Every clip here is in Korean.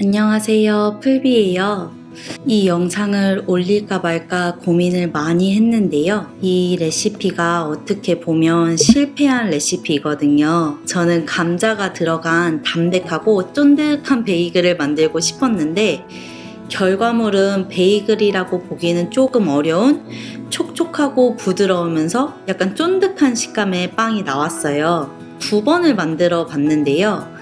안녕하세요. 풀비예요. 이 영상을 올릴까 말까 고민을 많이 했는데요. 이 레시피가 어떻게 보면 실패한 레시피거든요. 저는 감자가 들어간 담백하고 쫀득한 베이글을 만들고 싶었는데 결과물은 베이글이라고 보기에는 조금 어려운 촉촉하고 부드러우면서 약간 쫀득한 식감의 빵이 나왔어요. 2번을 만들어 봤는데요.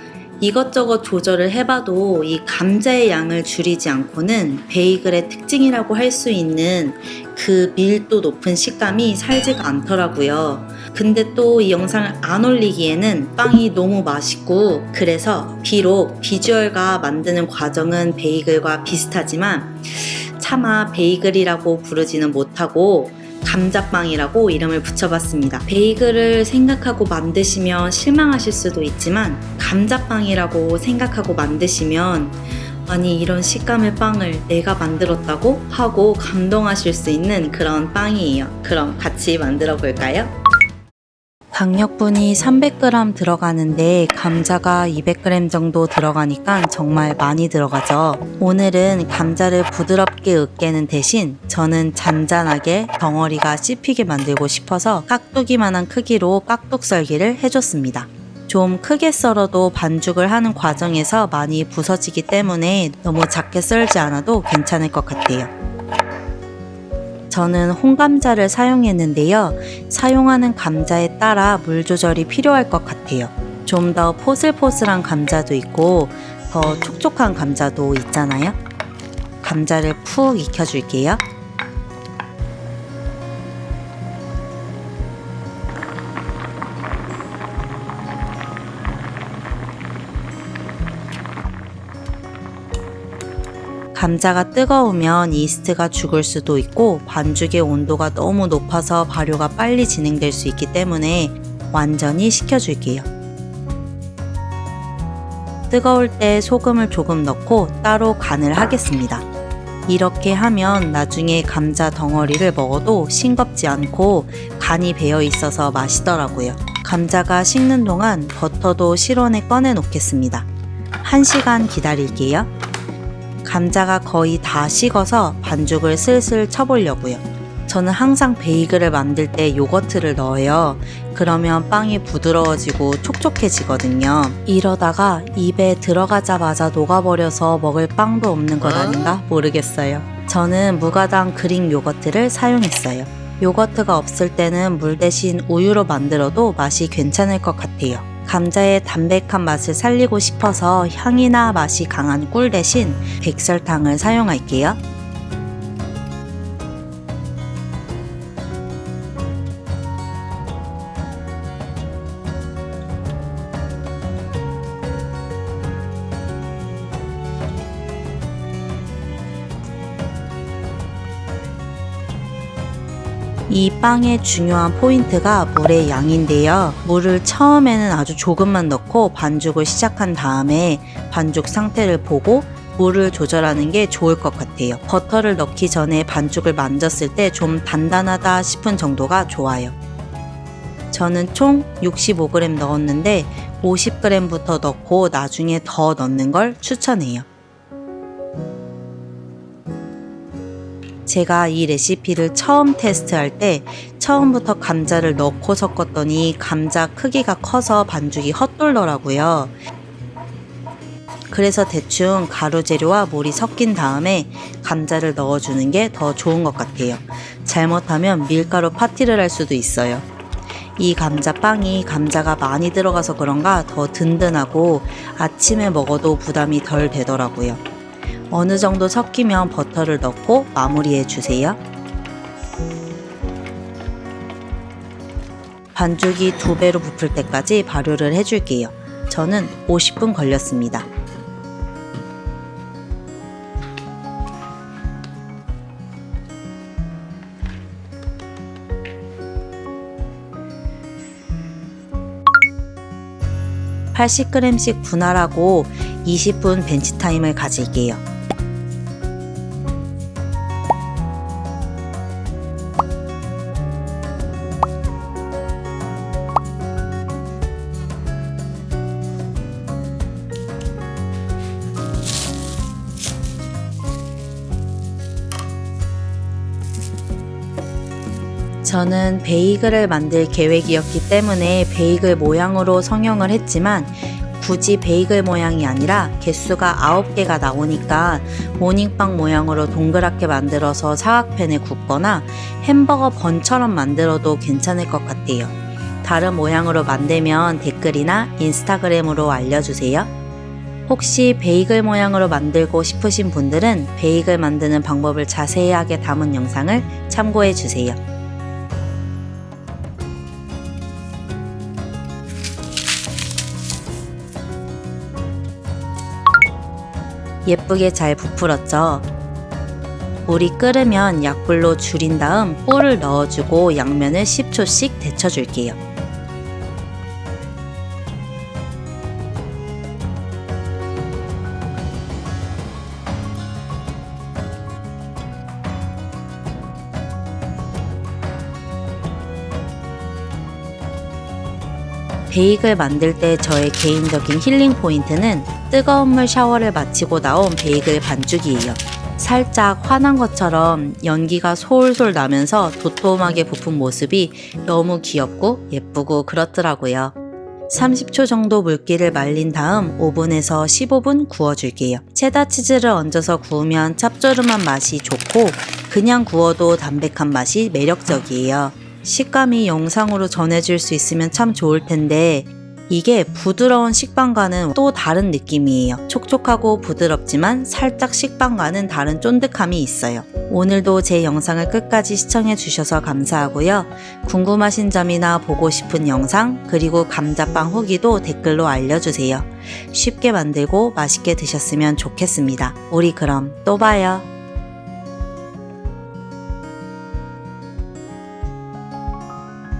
이것저것 조절을 해봐도 이 감자의 양을 줄이지 않고는 베이글의 특징이라고 할 수 있는 그 밀도 높은 식감이 살지가 않더라고요. 근데 또 이 영상을 안 올리기에는 빵이 너무 맛있고, 그래서 비록 비주얼과 만드는 과정은 베이글과 비슷하지만 차마 베이글이라고 부르지는 못하고 감자빵이라고 이름을 붙여봤습니다. 베이글을 생각하고 만드시면 실망하실 수도 있지만 감자빵이라고 생각하고 만드시면 아니 이런 식감의 빵을 내가 만들었다고 하고 감동하실 수 있는 그런 빵이에요. 그럼 같이 만들어 볼까요? 강력분이 300g 들어가는데 감자가 200g 정도 들어가니까 정말 많이 들어가죠. 오늘은 감자를 부드럽게 으깨는 대신 저는 잔잔하게 덩어리가 씹히게 만들고 싶어서 깍두기만한 크기로 깍둑 썰기를 해줬습니다. 좀 크게 썰어도 반죽을 하는 과정에서 많이 부서지기 때문에 너무 작게 썰지 않아도 괜찮을 것 같아요. 저는 홍감자를 사용했는데요. 사용하는 감자에 따라 물 조절이 필요할 것 같아요. 좀 더 포슬포슬한 감자도 있고 더 촉촉한 감자도 있잖아요. 감자를 푹 익혀줄게요. 감자가 뜨거우면 이스트가 죽을 수도 있고 반죽의 온도가 너무 높아서 발효가 빨리 진행될 수 있기 때문에 완전히 식혀줄게요. 뜨거울 때 소금을 조금 넣고 따로 간을 하겠습니다. 이렇게 하면 나중에 감자 덩어리를 먹어도 싱겁지 않고 간이 배어 있어서 맛있더라고요. 감자가 식는 동안 버터도 실온에 꺼내 놓겠습니다. 1시간 기다릴게요. 감자가 거의 다 식어서 반죽을 슬슬 쳐보려고요. 저는 항상 베이글을 만들 때 요거트를 넣어요. 그러면 빵이 부드러워지고 촉촉해지거든요. 이러다가 입에 들어가자마자 녹아버려서 먹을 빵도 없는 것 아닌가 모르겠어요. 저는 무가당 그릭 요거트를 사용했어요. 요거트가 없을 때는 물 대신 우유로 만들어도 맛이 괜찮을 것 같아요. 감자의 담백한 맛을 살리고 싶어서 향이나 맛이 강한 꿀 대신 백설탕을 사용할게요. 이 빵의 중요한 포인트가 물의 양인데요. 물을 처음에는 아주 조금만 넣고 반죽을 시작한 다음에 반죽 상태를 보고 물을 조절하는 게 좋을 것 같아요. 버터를 넣기 전에 반죽을 만졌을 때 좀 단단하다 싶은 정도가 좋아요. 저는 총 65g 넣었는데 50g부터 넣고 나중에 더 넣는 걸 추천해요. 제가 이 레시피를 처음 테스트할 때 처음부터 감자를 넣고 섞었더니 감자 크기가 커서 반죽이 헛돌더라고요. 그래서 대충 가루 재료와 물이 섞인 다음에 감자를 넣어주는 게 더 좋은 것 같아요. 잘못하면 밀가루 파티를 할 수도 있어요. 이 감자빵이 감자가 많이 들어가서 그런가 더 든든하고 아침에 먹어도 부담이 덜 되더라고요. 어느 정도 섞이면 버터를 넣고 마무리해 주세요. 반죽이 2배로 부풀 때까지 발효를 해줄게요. 저는 50분 걸렸습니다. (80g씩) 분할하고 20분 벤치 타임을 가질게요. 저는 베이글을 만들 계획이었기 때문에 베이글 모양으로 성형을 했지만 굳이 베이글 모양이 아니라 개수가 9개가 나오니까 모닝빵 모양으로 동그랗게 만들어서 사각팬에 굽거나 햄버거 번처럼 만들어도 괜찮을 것 같아요. 다른 모양으로 만들면 댓글이나 인스타그램으로 알려주세요. 혹시 베이글 모양으로 만들고 싶으신 분들은 베이글 만드는 방법을 자세하게 담은 영상을 참고해 주세요. 예쁘게 잘 부풀었죠? 물이 끓으면 약불로 줄인 다음 꿀을 넣어주고 양면을 10초씩 데쳐줄게요. 베이글 만들 때 저의 개인적인 힐링 포인트는 뜨거운 물 샤워를 마치고 나온 베이글 반죽이에요. 살짝 화난 것처럼 연기가 솔솔 나면서 도톰하게 부푼 모습이 너무 귀엽고 예쁘고 그렇더라고요. 30초 정도 물기를 말린 다음 오븐에서 15분 구워줄게요. 체다 치즈를 얹어서 구우면 짭조름한 맛이 좋고 그냥 구워도 담백한 맛이 매력적이에요. 식감이 영상으로 전해질 수 있으면 참 좋을 텐데 이게 부드러운 식빵과는 또 다른 느낌이에요. 촉촉하고 부드럽지만 살짝 식빵과는 다른 쫀득함이 있어요. 오늘도 제 영상을 끝까지 시청해 주셔서 감사하고요. 궁금하신 점이나 보고 싶은 영상 그리고 감자빵 후기도 댓글로 알려주세요. 쉽게 만들고 맛있게 드셨으면 좋겠습니다. 우리 그럼 또 봐요.